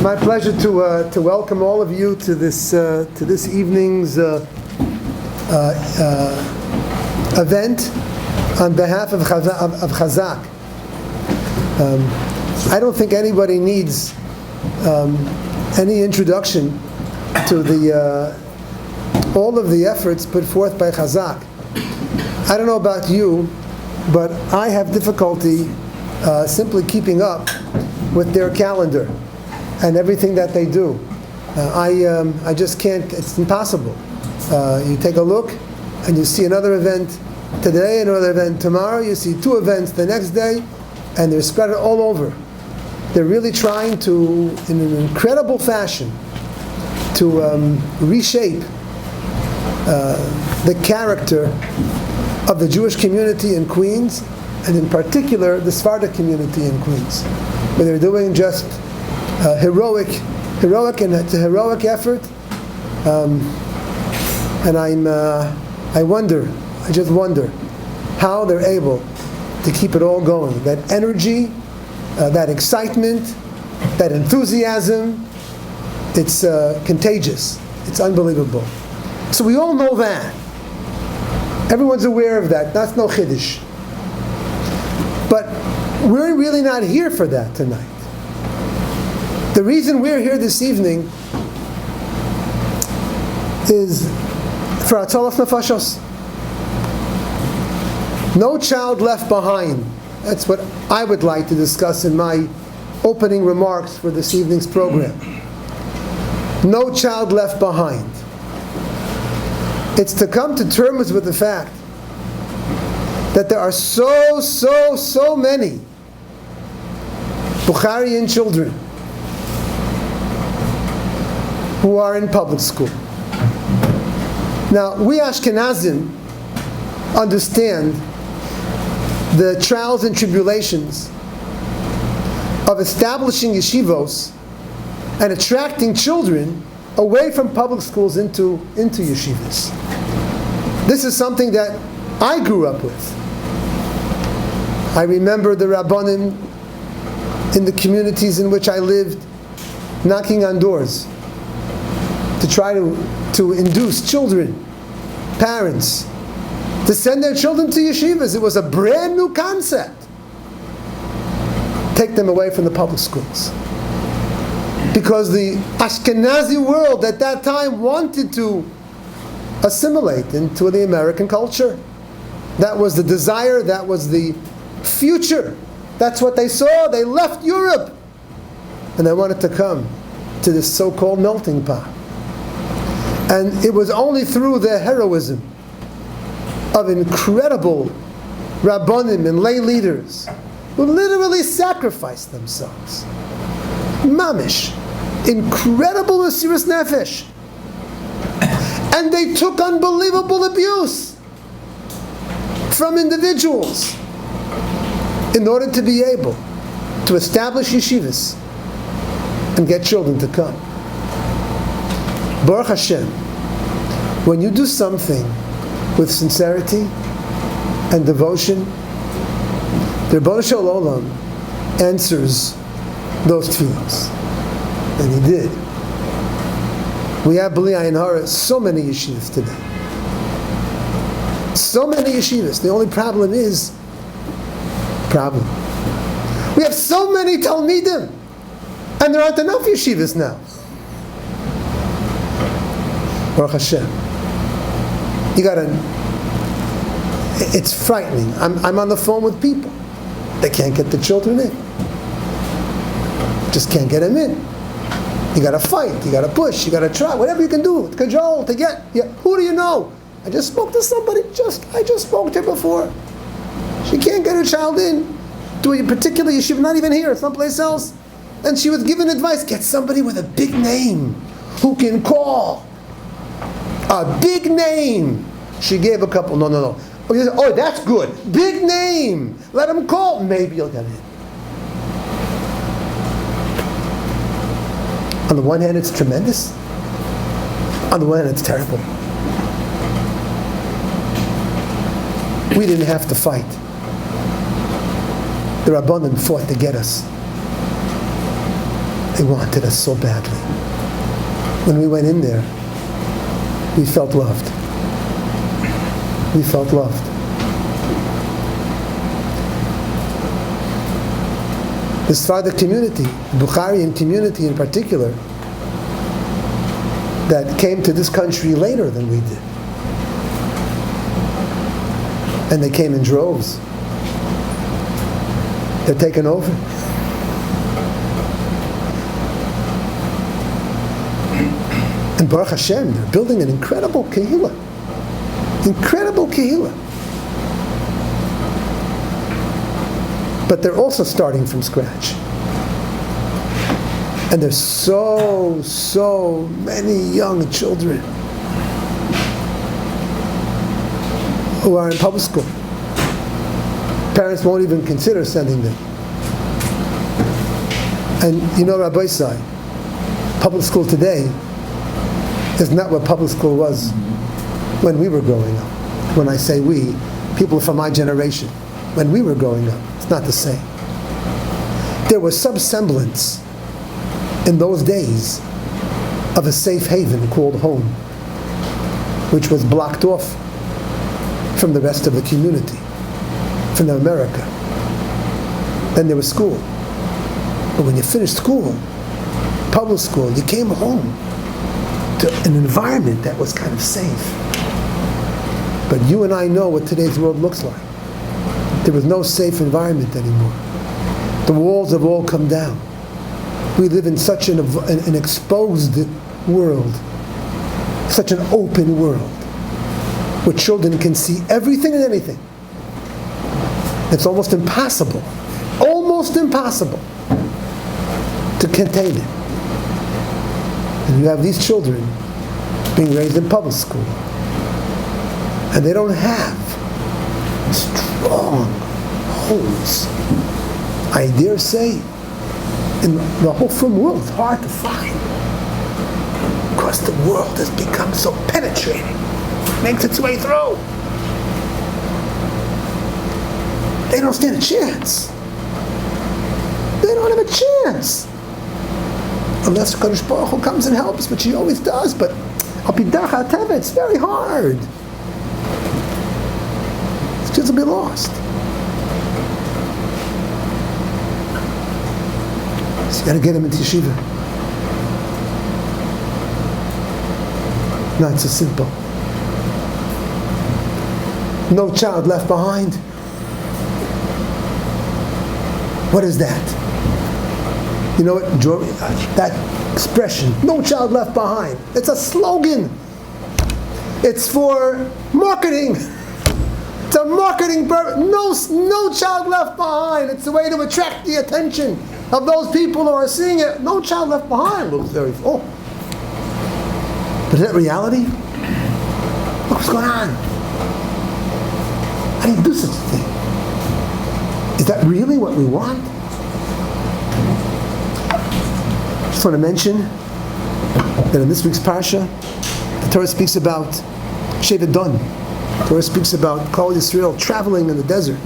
my pleasure to welcome all of you to this evening's event on behalf of Chazaq. I don't think anybody needs any introduction to all of the efforts put forth by Chazaq. I don't know about you, but I have difficulty simply keeping up with their calendar and everything that they do. I just can't, it's impossible. You take a look and you see another event today, another event tomorrow, you see two events the next day, and they're spread all over. They're really trying to, in an incredible fashion, to reshape the character of the Jewish community in Queens, and in particular the Sephardic community in Queens, where they're doing just heroic, and it's a heroic effort. And I just wonder how they're able to keep it all going. That energy, that excitement, that enthusiasm, it's contagious. It's unbelievable. So we all know that. Everyone's aware of that. That's no chiddush. But we're really not here for that tonight. The reason we're here this evening is for Atzalas Nefashos. No child left behind. That's what I would like to discuss in my opening remarks for this evening's program. No child left behind. It's to come to terms with the fact that there are so many Bukharian children who are in public school. Now, we Ashkenazim understand the trials and tribulations of establishing yeshivos and attracting children away from public schools into yeshivas. This is something that I grew up with. I remember the Rabbanim in the communities in which I lived knocking on doors to try to induce children, parents, to send their children to yeshivas. It was a brand new concept. Take them away from the public schools. Because the Ashkenazi world at that time wanted to assimilate into the American culture. That was the desire, that was the future. That's what they saw. They left Europe and they wanted to come to this so-called melting pot. And it was only through the heroism of incredible Rabbanim and lay leaders who literally sacrificed themselves. Mamish. Incredible Mesiras Nefesh. And they took unbelievable abuse from individuals in order to be able to establish yeshivas and get children to come. Baruch Hashem, when you do something with sincerity and devotion, the Rebbeinu Shel Olam answers those tefillos. And He did. We have B'li Ayin Hara so many yeshivas today. So many yeshivas. The only problem is, we have so many Talmidim, and there aren't enough yeshivas now. Baruch Hashem. It's frightening. I'm on the phone with people. They can't get the children in. Just can't get them in. You got to fight. You got to push. You got to try. Whatever you can do. Cajole to get. Yeah. Who do you know? I just spoke to somebody. I just spoke to her before. She can't get her child in to a particular yeshiva. Not even here. Someplace else. And she was given advice. Get somebody with a big name who can call. A big name. She gave a couple. No. Oh, that's good. Big name. Let him call. Maybe you'll get it. On the one hand, it's tremendous. On the one hand, it's terrible. We didn't have to fight. The Rabbanim fought to get us. They wanted us so badly. When we went in there, we felt loved. We felt loved. The Sephardic community, the Bukharian community in particular, that came to this country later than we did. And they came in droves. They're taken over. And Baruch Hashem, they're building an incredible kehillah. Incredible kehillah. But they're also starting from scratch. And there's so many young children who are in public school. Parents won't even consider sending them. And you know, Rabbi said, public school today is not what public school was when we were growing up. When I say we, people from my generation, when we were growing up, it's not the same. There was some semblance in those days of a safe haven called home, which was blocked off from the rest of the community, from America. Then there was school. But when you finished school, public school, you came home to an environment that was kind of safe. But you and I know what today's world looks like. There was no safe environment anymore. The walls have all come down. We live in such an exposed world, such an open world, where children can see everything and anything. It's almost impossible to contain it. And you have these children being raised in public school, and they don't have strong homes. I dare say, in the whole frum world, it's hard to find, because the world has become so penetrating, makes its way through. They don't stand a chance. They don't have a chance. Unless Kadosh Baruch Hu comes and helps, which He always does, but it's very hard. These kids will be lost. So you got to get them into yeshiva. Not so simple. No child left behind. What is that? You know what, that expression, no child left behind, it's a slogan. It's for marketing. It's a marketing purpose. No child left behind. It's a way to attract the attention of those people who are seeing it. No child left behind looks very full. But is that reality? Look what's going on. How do you do such a thing? Is that really what we want? I just want to mention that in this week's parsha, the Torah speaks about Shevet Dan. The Torah speaks about Klal Yisrael traveling in the desert.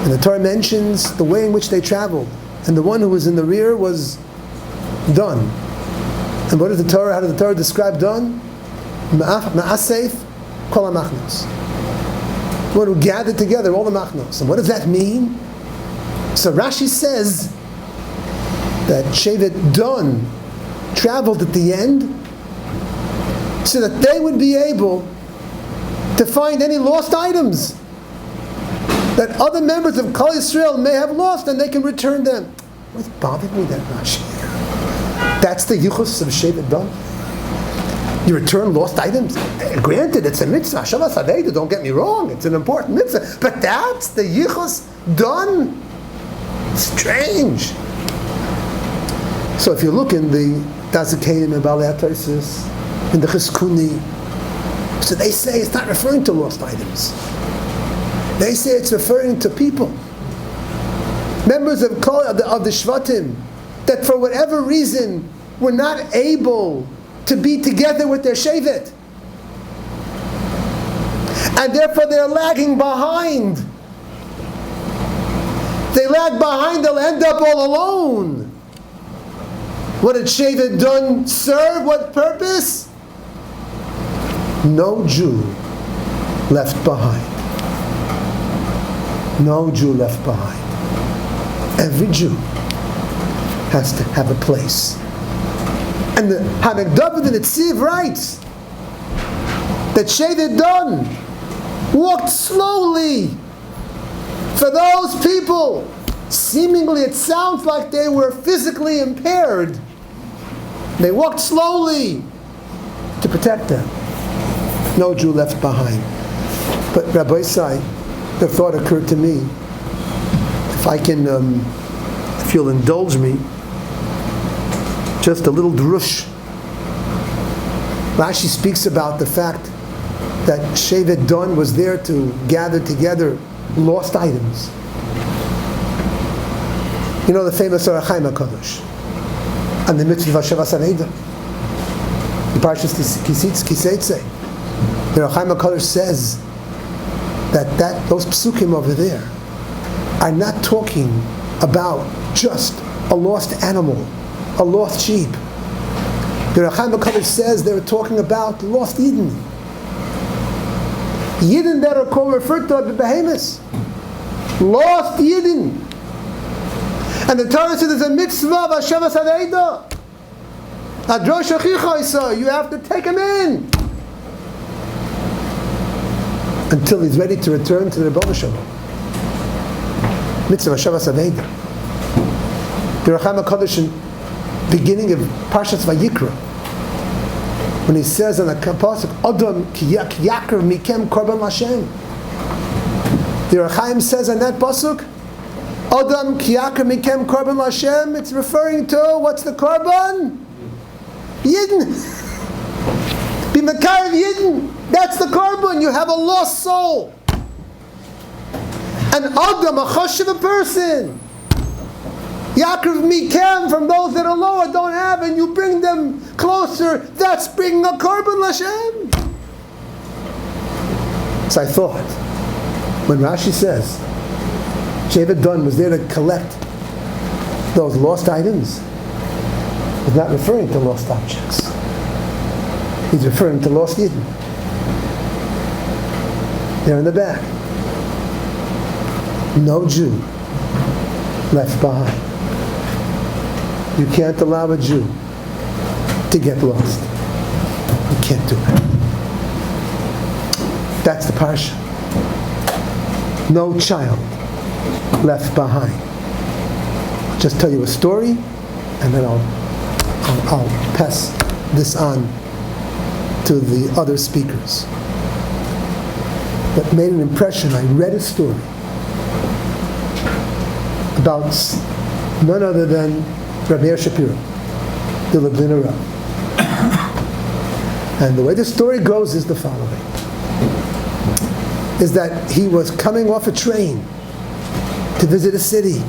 And the Torah mentions the way in which they traveled. And the one who was in the rear was Dan. And what did the Torah, how did the Torah describe Dan? Ma'asef kol ha'machnos. One who gathered together all the machnos. And what does that mean? So Rashi says that Shevet Dan traveled at the end so that they would be able to find any lost items that other members of Klal Yisrael may have lost, and they can return them. What's bothered me, that Rashi? That's the yichus of Shevet Dan. You return lost items. Granted, it's a mitzvah. Shavas Haveidah, don't get me wrong. It's an important mitzvah. But that's the yichus done. Strange. So if you look in the Dazakayim and Balei HaTosis, in the Chizkuni, so they say it's not referring to lost items. They say it's referring to people. Members of the Shvatim, that for whatever reason were not able to be together with their Shevet. And therefore they're lagging behind. They lag behind, they'll end up all alone. What did Shevet Dun serve? What purpose? No Jew left behind. No Jew left behind. Every Jew has to have a place. And the Hamek David and Netziv writes that Shevet Dun walked slowly for those people. Seemingly it sounds like they were physically impaired. They walked slowly to protect them. No Jew left behind. But Rabbi Isai, the thought occurred to me, if I can, if you'll indulge me, just a little drush. Rashi speaks about the fact that Shevet Dun was there to gather together lost items. You know the famous Aryeh HaKadosh and the mitzvah of Hashavas Aveda. The Parshas Kiseitze. The Aryeh HaKadosh says that those psukim over there are not talking about just a lost animal, a lost sheep. The Aryeh HaKadosh says they were talking about lost Eden. Yidden that are called referred to as behemoths. Lost Yidden. And the Torah says there's a mitzvah of Hashavas Aveda. Adrosh Achicha Isa, you have to take him in until he's ready to return to the Rebbe Shalom. Mitzvah Hashavas Aveda. The Aryeh HaKadosh in beginning of Parshas Vayikra, when he says on the pasuk, Adam ki yakar mikem korban Lashem. The Aryeh Chaim says on that pasuk, Adam ki yakar mikem korban Lashem. It's referring to what's the korban? Yidden. Be mekar of Yidden. That's the korban. You have a lost soul. An Adam, a chashiv, a person. Yaakov mikem, from those that are lower, don't have, and you bring them closer. That's bringing a korban Lashem. So I thought, when Rashi says Shevet Dun was there to collect those lost items, he's not referring to lost objects. He's referring to lost Eden. They're in the back. No Jew left behind. You can't allow a Jew to get lost. You can't do it. That's the parsha. No child left behind. I'll just tell you a story, and then I'll pass this on to the other speakers. That made an impression. I read a story about none other than Rabbi Shapiro, the Lubliner Rav. And the way the story goes is the following: is that he was coming off a train to visit a city,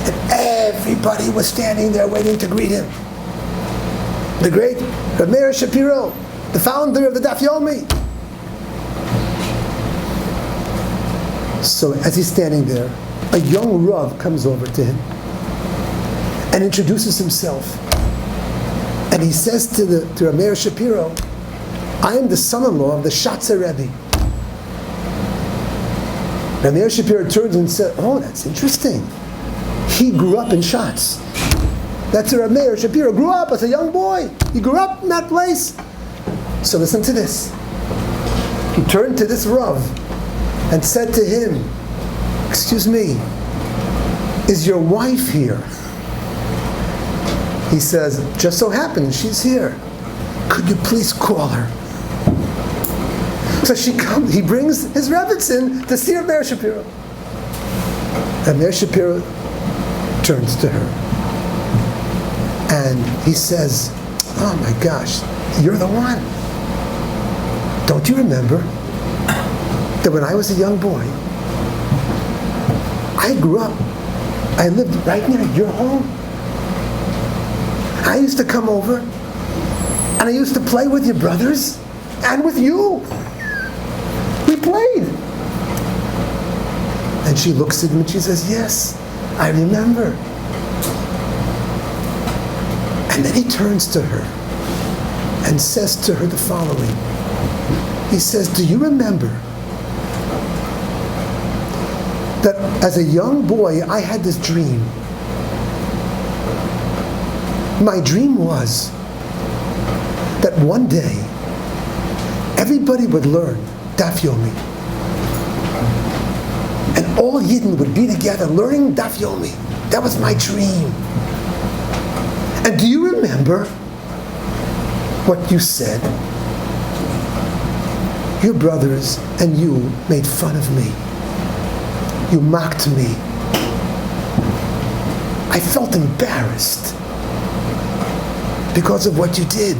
and everybody was standing there waiting to greet him. The great Rabbi Shapiro, the founder of the Daf Yomi. So as he's standing there, a young Rav comes over to him and introduces himself. And he says to Rabbi Shapiro, I am the son-in-law of the Shatzer Rebbe. Rabbi Shapiro turns and says, oh, that's interesting. He grew up in Shatz. That's where Rabbi Shapiro grew up as a young boy. He grew up in that place. So listen to this. He turned to this Rav and said to him, excuse me, is your wife here? He says, just so happens she's here. Could you please call her? So she comes, he brings his Rebbitzin to see Rabbi Shapiro. And Rabbi Shapiro turns to her. And he says, oh my gosh, you're the one. Don't you remember that when I was a young boy, I grew up, I lived right near your home. I used to come over and I used to play with your brothers and with you. We played. And she looks at him and she says, yes, I remember. And then he turns to her and says to her the following. He says, do you remember that as a young boy I had this dream? My dream was that one day everybody would learn Daf Yomi. And all Yidden would be together learning Daf Yomi. That was my dream. And do you remember what you said? Your brothers and you made fun of me. You mocked me. I felt embarrassed because of what you did.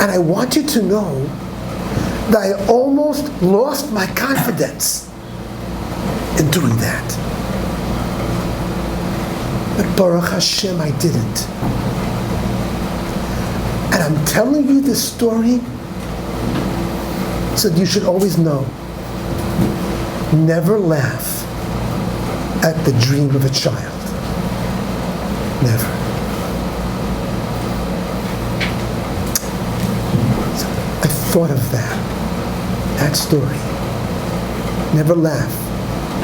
And I want you to know that I almost lost my confidence in doing that. But Baruch Hashem, I didn't. And I'm telling you this story so that you should always know, never laugh at the dream of a child. Never. So I thought of that story. Never laugh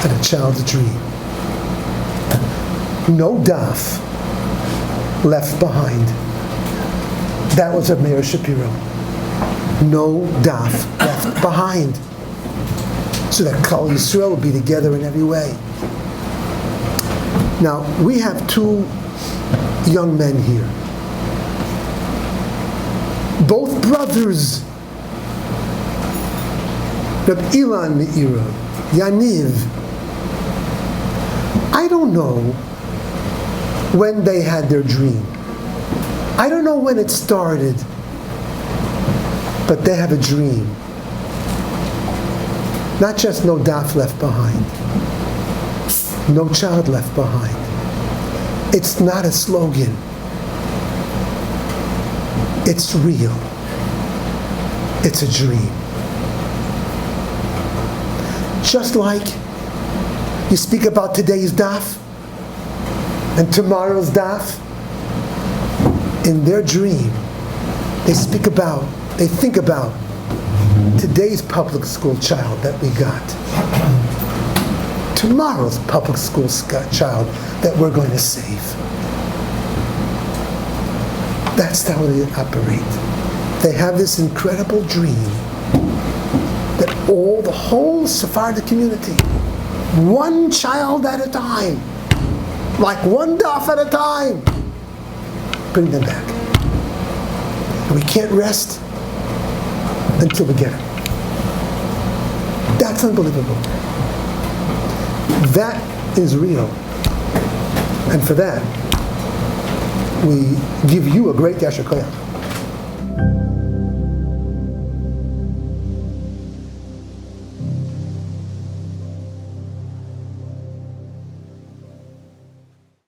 at a child's dream. No daf left behind. That was of Meir Shapiro. No daf left behind, so that Klal Yisrael will be together in every way. Now, we have two young men here. Both brothers, Rabbi Ilan Meira, Yaniv. I don't know when they had their dream. I don't know when it started, but they have a dream. Not just no daf left behind, no child left behind. It's not a slogan. It's real. It's a dream. Just like you speak about today's daf and tomorrow's daf, in their dream, they think about today's public school child that we got, tomorrow's public school child that we're going to save. That's how they operate. They have this incredible dream that the whole Sephardic community, one child at a time, like one daf at a time, bring them back. And we can't rest until we get it. That's unbelievable. That is real. And for that, we give you a great Yasher Koyach.